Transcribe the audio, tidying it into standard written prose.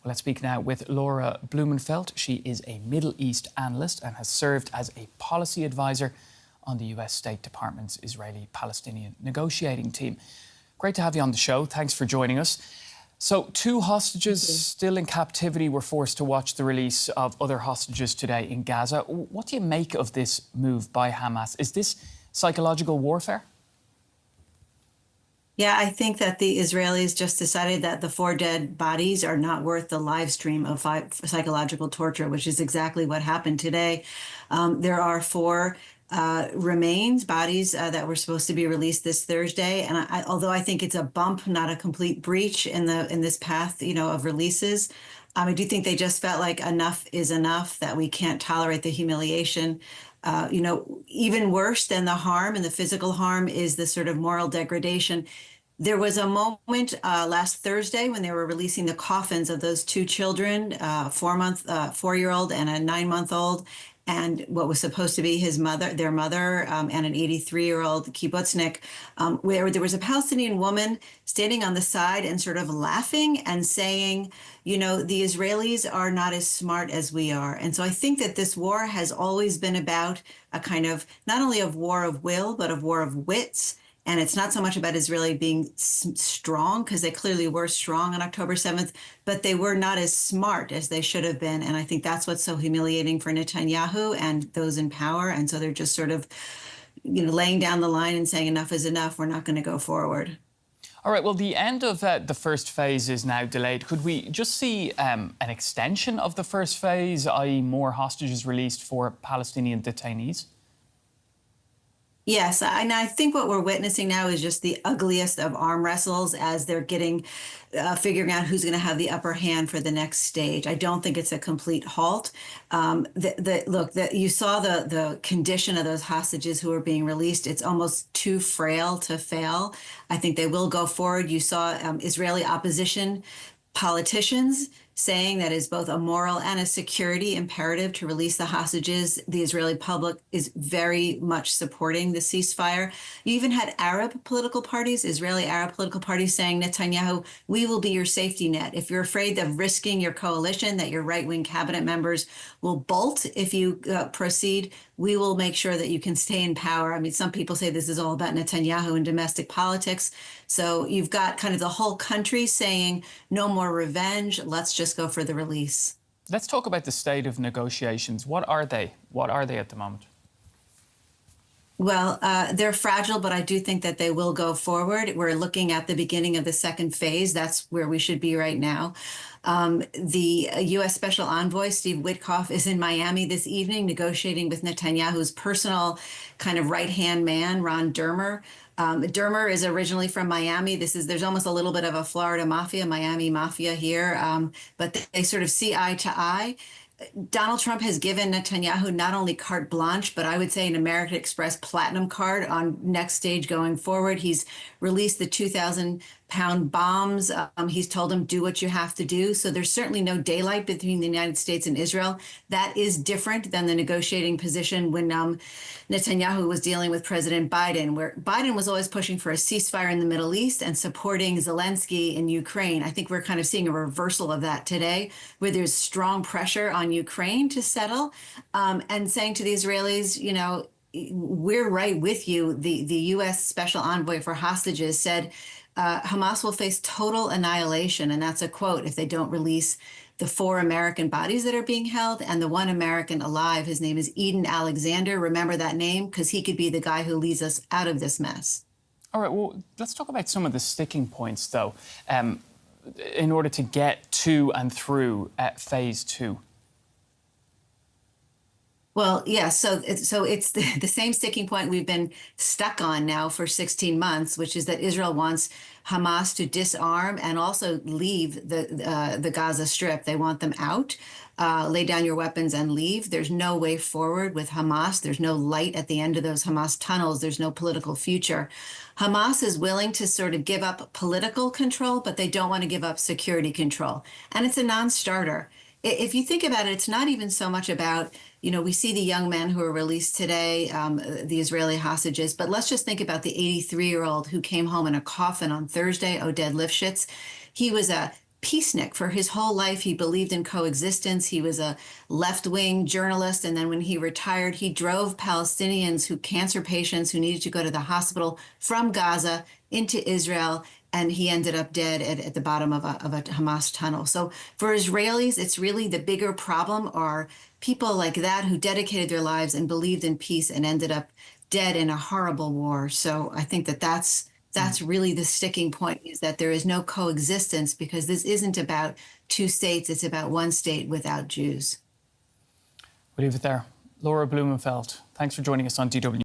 Well, let's speak now with Laura Blumenfeld. She is a Middle East analyst and has served as a policy advisor on the US State Department's Israeli-Palestinian negotiating team. Great to have you on the show. Thanks for joining us. So, two hostages still in captivity were forced to watch the release of other hostages today in Gaza. What do you make of this move by Hamas? Is this psychological warfare? Yeah, I think that the Israelis just decided that the 4 dead bodies are not worth the live stream of psychological torture, which is exactly what happened today. There are 4 bodies that were supposed to be released this Thursday, and although I think it's a bump, not a complete breach in this path, of releases, I do think they just felt like enough is enough, that we can't tolerate the humiliation. Even worse than the harm and the physical harm is the sort of moral degradation. There was a moment last Thursday when they were releasing the coffins of those 2 children, 4-year-old and a 9-month-old, and what was supposed to be their mother, and an 83-year-old kibbutznik, where there was a Palestinian woman standing on the side and sort of laughing and saying, the Israelis are not as smart as we are. And so I think that this war has always been about a kind of not only of war of will, but of war of wits. And it's not so much about Israeli being strong, because they clearly were strong on October 7th, but they were not as smart as they should have been. And I think that's what's so humiliating for Netanyahu and those in power. And so they're just sort of, laying down the line and saying enough is enough. We're not going to go forward. All right, well, the end of the first phase is now delayed. Could we just see an extension of the first phase, i.e. more hostages released for Palestinian detainees? Yes, and I think what we're witnessing now is just the ugliest of arm wrestles as they're figuring out who's going to have the upper hand for the next stage. I don't think it's a complete halt. You saw the condition of those hostages who are being released. It's almost too frail to fail. I think they will go forward. You saw Israeli opposition politicians saying that it's both a moral and a security imperative to release the hostages. The Israeli public is very much supporting the ceasefire. You even had Arab political parties, Israeli Arab political parties, saying, Netanyahu, we will be your safety net. If you're afraid of risking your coalition, that your right-wing cabinet members will bolt if you proceed, we will make sure that you can stay in power. Some people say this is all about Netanyahu and domestic politics. So you've got kind of the whole country saying, no more revenge, let's just go for the release. Let's talk about the state of negotiations. What are they? What are they at the moment? Well, they're fragile, but I do think that they will go forward. We're looking at the beginning of the second phase. That's where we should be right now. The U.S. Special Envoy, Steve Witkoff, is in Miami this evening negotiating with Netanyahu's personal kind of right-hand man, Ron Dermer. Dermer is originally from Miami. There's almost a little bit of a Florida mafia, Miami mafia here, but they sort of see eye to eye. Donald Trump has given Netanyahu not only carte blanche, but I would say an American Express platinum card on next stage going forward. He's released the 2,000-pound bombs. He's told him, do what you have to do. So there's certainly no daylight between the United States and Israel. That is different than the negotiating position when Netanyahu was dealing with President Biden, where Biden was always pushing for a ceasefire in the Middle East and supporting Zelensky in Ukraine. I think we're kind of seeing a reversal of that today, where there's strong pressure on Ukraine to settle, and saying to the Israelis, we're right with you. The U.S. Special Envoy for Hostages said Hamas will face total annihilation, and that's a quote, if they don't release the 4 American bodies that are being held and the 1 American alive. His name is Eden Alexander. Remember that name, because he could be the guy who leads us out of this mess. All right, well, let's talk about some of the sticking points, though, in order to get to and through phase 2. Well, yeah, so it's the same sticking point we've been stuck on now for 16 months, which is that Israel wants Hamas to disarm and also leave the Gaza Strip. They want them out, lay down your weapons and leave. There's no way forward with Hamas. There's no light at the end of those Hamas tunnels. There's no political future. Hamas is willing to sort of give up political control, but they don't want to give up security control. And it's a non-starter. If you think about it, it's not even so much about, we see the young men who were released today, the Israeli hostages, but let's just think about the 83-year-old who came home in a coffin on Thursday, Oded Lifshitz. He was a peacenik for his whole life. He believed in coexistence. He was a left-wing journalist. And then when he retired, he drove Palestinians cancer patients who needed to go to the hospital from Gaza into Israel. And he ended up dead at the bottom of a Hamas tunnel. So for Israelis, it's really the bigger problem are people like that who dedicated their lives and believed in peace and ended up dead in a horrible war. So I think that's really the sticking point, is that there is no coexistence, because this isn't about two states. It's about one state without Jews. We'll leave it there. Laura Blumenfeld, thanks for joining us on DW.